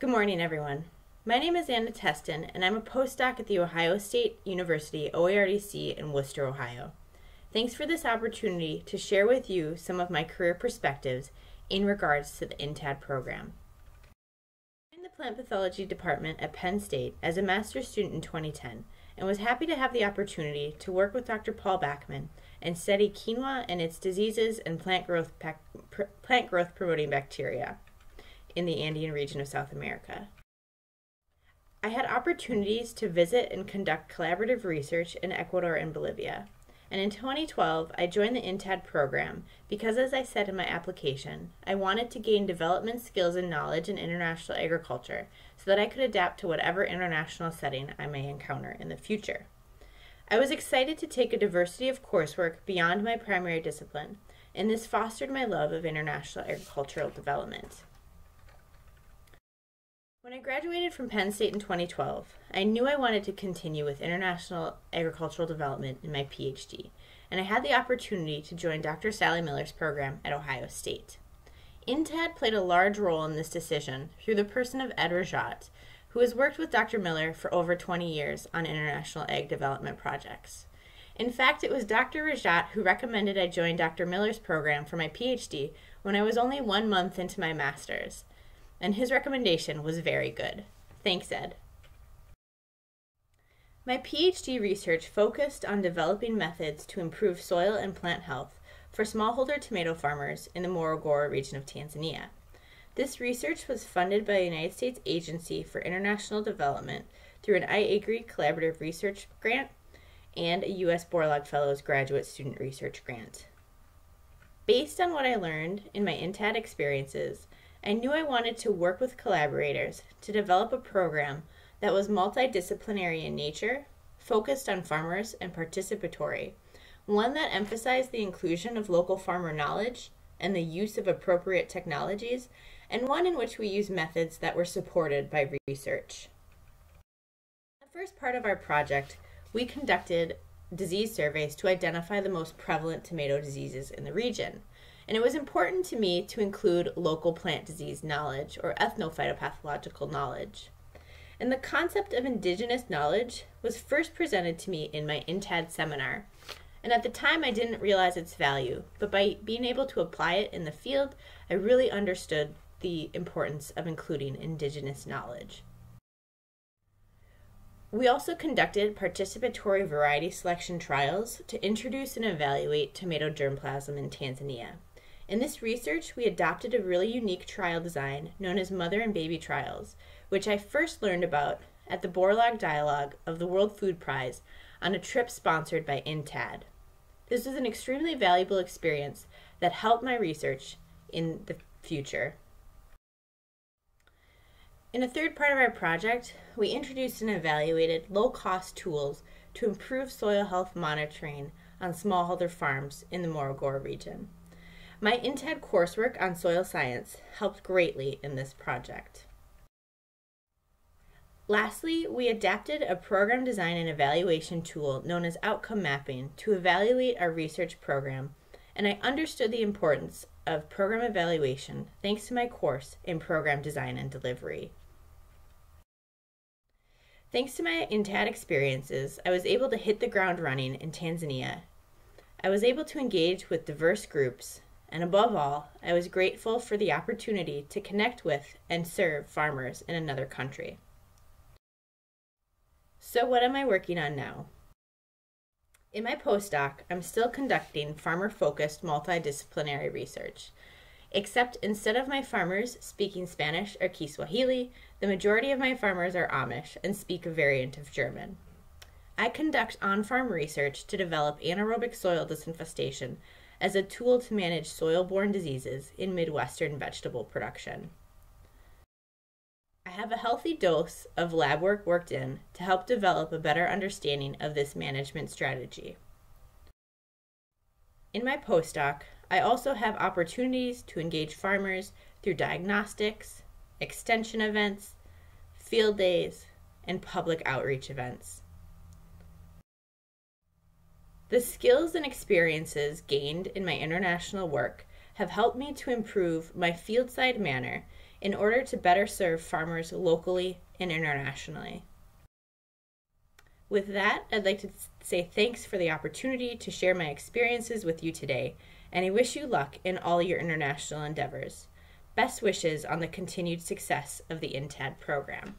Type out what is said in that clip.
Good morning, everyone. My name is Testen, and I'm a postdoc at The Ohio State University OARDC in Worcester, Ohio. Thanks for this opportunity to share with you some of my career perspectives in regards to the INTAD program. I joined the plant pathology department at Penn State as a master's student in 2010 and was happy to have the opportunity to work with Dr. Paul Bachman and study quinoa and its diseases and plant growth promoting bacteria in the Andean region of South America. I had opportunities to visit and conduct collaborative research in Ecuador and Bolivia. And in 2012, I joined the INTAD program because, as I said in my application, I wanted to gain development skills and knowledge in international agriculture so that I could adapt to whatever international setting I may encounter in the future. I was excited to take a diversity of coursework beyond my primary discipline, and this fostered my love of international agricultural development. When I graduated from Penn State in 2012, I knew I wanted to continue with international agricultural development in my PhD, and I had the opportunity to join Dr. Sally Miller's program at Ohio State. INTAD played a large role in this decision through the person of Ed Rajat, who has worked with Dr. Miller for over 20 years on international ag development projects. In fact, it was Dr. Rajat who recommended I join Dr. Miller's program for my PhD when I was only 1 month into my master's. And his recommendation was very good. Thanks, Ed. My PhD research focused on developing methods to improve soil and plant health for smallholder tomato farmers in the Morogoro region of Tanzania. This research was funded by the United States Agency for International Development through an I-AGRI collaborative research grant and a U.S. Borlaug Fellows graduate student research grant. Based on what I learned in my INTAD experiences, I knew I wanted to work with collaborators to develop a program that was multidisciplinary in nature, focused on farmers, and participatory, one that emphasized the inclusion of local farmer knowledge and the use of appropriate technologies, and one in which we use methods that were supported by research. In the first part of our project, we conducted disease surveys to identify the most prevalent tomato diseases in the region. And it was important to me to include local plant disease knowledge, or ethnophytopathological knowledge. And the concept of indigenous knowledge was first presented to me in my INTAD seminar. And at the time I didn't realize its value, but by being able to apply it in the field, I really understood the importance of including indigenous knowledge. We also conducted participatory variety selection trials to introduce and evaluate tomato germplasm in Tanzania. In this research, we adopted a really unique trial design known as mother and baby trials, which I first learned about at the Borlaug Dialogue of the World Food Prize on a trip sponsored by INTAD. This was an extremely valuable experience that helped my research in the future. In a third part of our project, we introduced and evaluated low-cost tools to improve soil health monitoring on smallholder farms in the Morogoro region. My INTAD coursework on soil science helped greatly in this project. Lastly, we adapted a program design and evaluation tool known as outcome mapping to evaluate our research program, and I understood the importance of program evaluation thanks to my course in program design and delivery. Thanks to my INTAD experiences, I was able to hit the ground running in Tanzania. I was able to engage with diverse groups, and above all, I was grateful for the opportunity to connect with and serve farmers in another country. So what am I working on now? In my postdoc, I'm still conducting farmer-focused multidisciplinary research, except instead of my farmers speaking Spanish or Kiswahili, the majority of my farmers are Amish and speak a variant of German. I conduct on-farm research to develop anaerobic soil disinfestation as a tool to manage soil-borne diseases in Midwestern vegetable production. I have a healthy dose of lab work worked in to help develop a better understanding of this management strategy. In my postdoc, I also have opportunities to engage farmers through diagnostics, extension events, field days, and public outreach events. The skills and experiences gained in my international work have helped me to improve my field-side manner in order to better serve farmers locally and internationally. With that, I'd like to say thanks for the opportunity to share my experiences with you today, and I wish you luck in all your international endeavors. Best wishes on the continued success of the INTAD program.